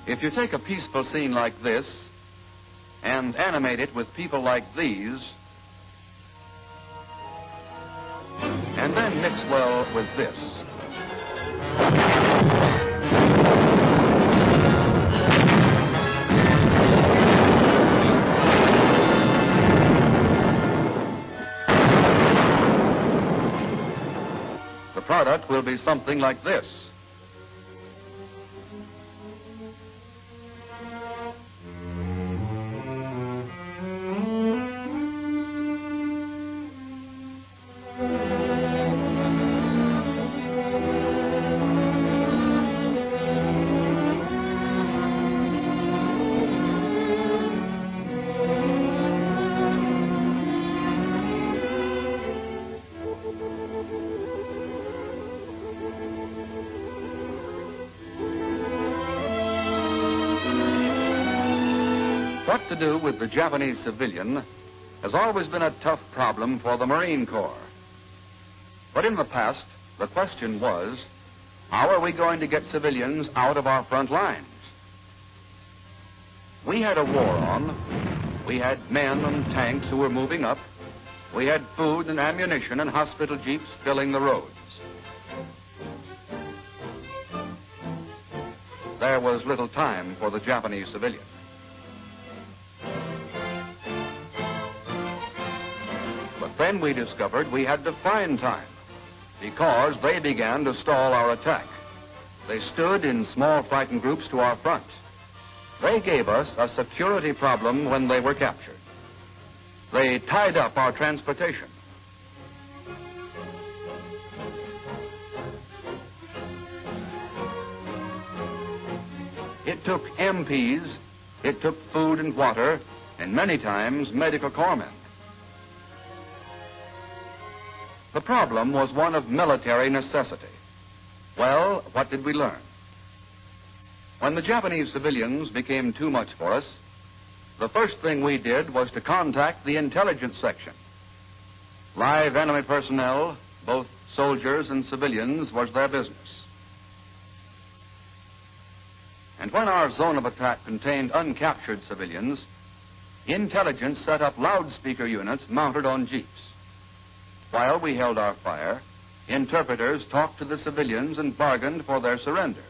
If you take a peaceful scene like this and animate it with people like these, and then mix well with this, the product will be something like this. What to do with the Japanese civilian has always been a tough problem for the Marine Corps. But in the past, the question was, how are we going to get civilians out of our front lines? We had a war on. We had men and tanks who were moving up. We had food and ammunition and hospital jeeps filling the roads. There was little time for the Japanese civilian. But then we discovered we had to find time, because they began to stall our attack. They stood in small frightened groups to our front. They gave us a security problem when they were captured. They tied up our transportation. It took MPs, it took food and water, and many times medical corpsmen. The problem was one of military necessity. Well, what did we learn? When the Japanese civilians became too much for us, the first thing we did was to contact the intelligence section. Live enemy personnel, both soldiers and civilians, was their business. And when our zone of attack contained uncaptured civilians, intelligence set up loudspeaker units mounted on jeeps. While we held our fire, interpreters talked to the civilians and bargained for their surrender.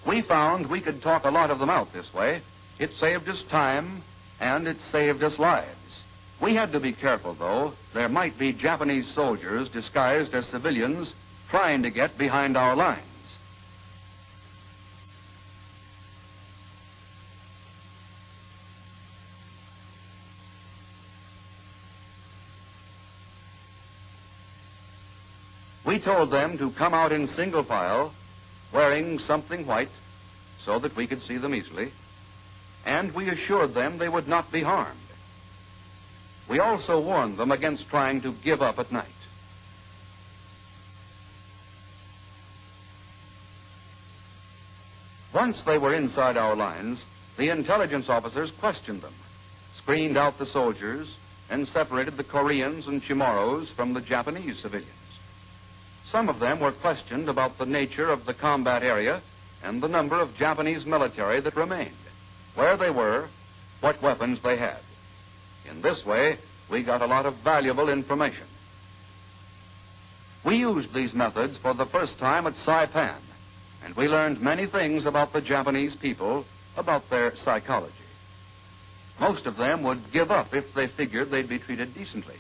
We found we could talk a lot of them out this way. It saved us time, and it saved us lives. We had to be careful, though. There might be Japanese soldiers disguised as civilians trying to get behind our lines. We told them to come out in single file, wearing something white so that we could see them easily, and we assured them they would not be harmed. We also warned them against trying to give up at night. Once they were inside our lines, the intelligence officers questioned them, screened out the soldiers, and separated the Koreans and Chamorros from the Japanese civilians. Some of them were questioned about the nature of the combat area and the number of Japanese military that remained, where they were, what weapons they had. In this way, we got a lot of valuable information. We used these methods for the first time at Saipan, and we learned many things about the Japanese people, about their psychology. Most of them would give up if they figured they'd be treated decently.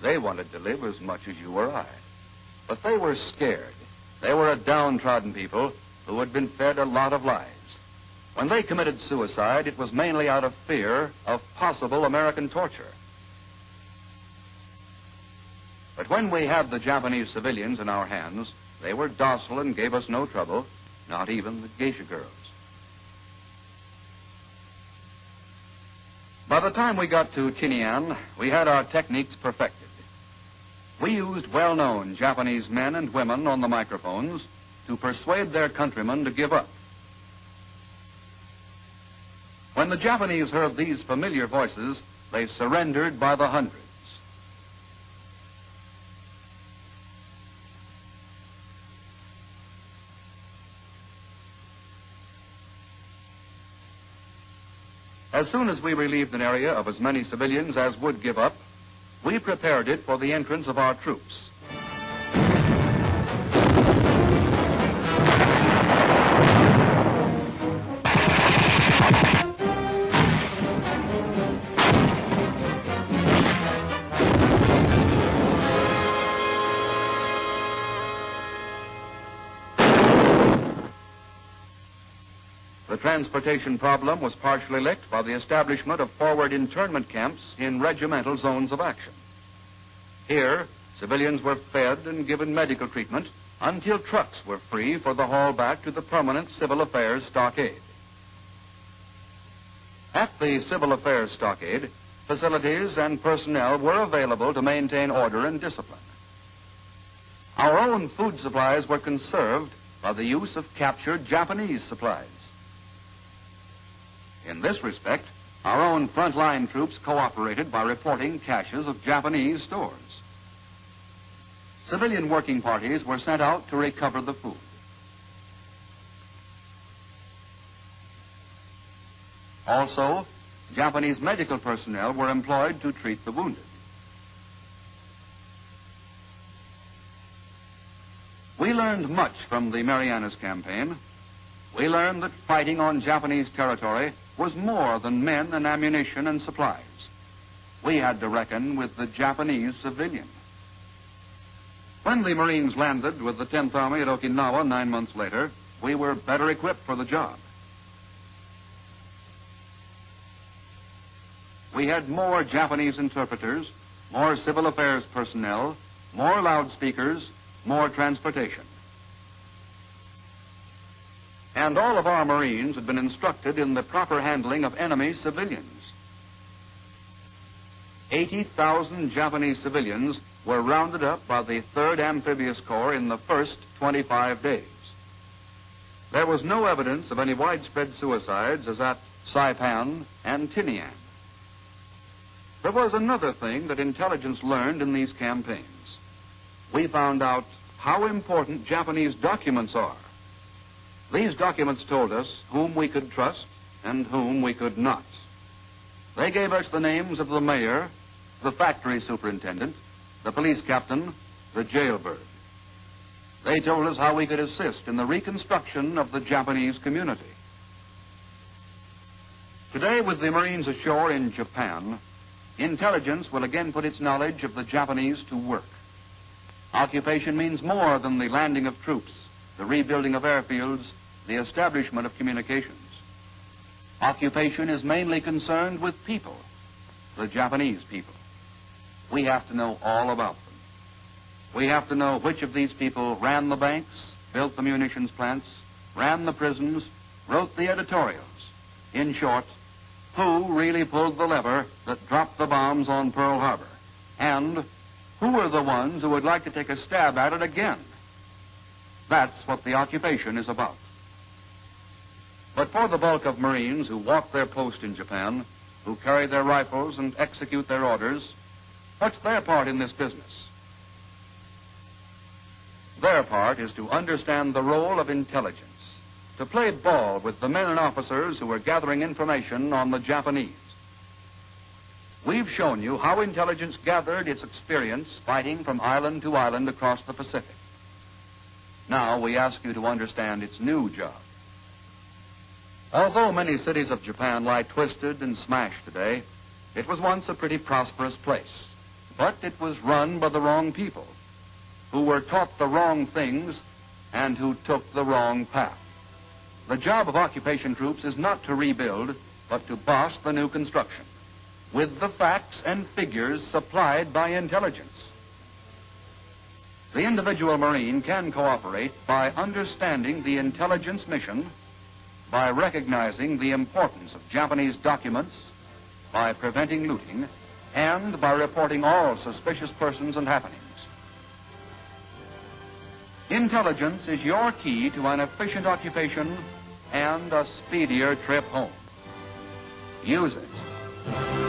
They wanted to live as much as you or I. But they were scared. They were a downtrodden people who had been fed a lot of lies. When they committed suicide, it was mainly out of fear of possible American torture. But when we had the Japanese civilians in our hands, they were docile and gave us no trouble, not even the geisha girls. By the time we got to Tinian, we had our techniques perfected. We used well-known Japanese men and women on the microphones to persuade their countrymen to give up. When the Japanese heard these familiar voices, they surrendered by the hundreds. As soon as we relieved an area of as many civilians as would give up, we prepared it for the entrance of our troops. The transportation problem was partially licked by the establishment of forward internment camps in regimental zones of action. Here, civilians were fed and given medical treatment until trucks were free for the haul back to the permanent civil affairs stockade. At the civil affairs stockade, facilities and personnel were available to maintain order and discipline. Our own food supplies were conserved by the use of captured Japanese supplies. In this respect, our own frontline troops cooperated by reporting caches of Japanese stores. Civilian working parties were sent out to recover the food. Also, Japanese medical personnel were employed to treat the wounded. We learned much from the Marianas Campaign. We learned that fighting on Japanese territory was more than men and ammunition and supplies. We had to reckon with the Japanese civilian. When the Marines landed with the 10th Army at Okinawa 9 months later, we were better equipped for the job. We had more Japanese interpreters, more civil affairs personnel, more loudspeakers, more transportation. And all of our Marines had been instructed in the proper handling of enemy civilians. 80,000 Japanese civilians were rounded up by the 3rd Amphibious Corps in the first 25 days. There was no evidence of any widespread suicides as at Saipan and Tinian. There was another thing that intelligence learned in these campaigns. We found out how important Japanese documents are. These documents told us whom we could trust and whom we could not. They gave us the names of the mayor, the factory superintendent, the police captain, the jailbird. They told us how we could assist in the reconstruction of the Japanese community. Today, with the Marines ashore in Japan, intelligence will again put its knowledge of the Japanese to work. Occupation means more than the landing of troops, the rebuilding of airfields, the establishment of communications. Occupation is mainly concerned with people, the Japanese people. We have to know all about them. We have to know which of these people ran the banks, built the munitions plants, ran the prisons, wrote the editorials. In short, who really pulled the lever that dropped the bombs on Pearl Harbor? And who are the ones who would like to take a stab at it again? That's what the occupation is about. But for the bulk of Marines who walk their post in Japan, who carry their rifles and execute their orders, what's their part in this business? Their part is to understand the role of intelligence, to play ball with the men and officers who are gathering information on the Japanese. We've shown you how intelligence gathered its experience fighting from island to island across the Pacific. Now we ask you to understand its new job. Although many cities of Japan lie twisted and smashed today, it was once a pretty prosperous place. But it was run by the wrong people, who were taught the wrong things and who took the wrong path. The job of occupation troops is not to rebuild, but to boss the new construction, with the facts and figures supplied by intelligence. The individual Marine can cooperate by understanding the intelligence mission, by recognizing the importance of Japanese documents, by preventing looting, and by reporting all suspicious persons and happenings. Intelligence is your key to an efficient occupation and a speedier trip home. Use it.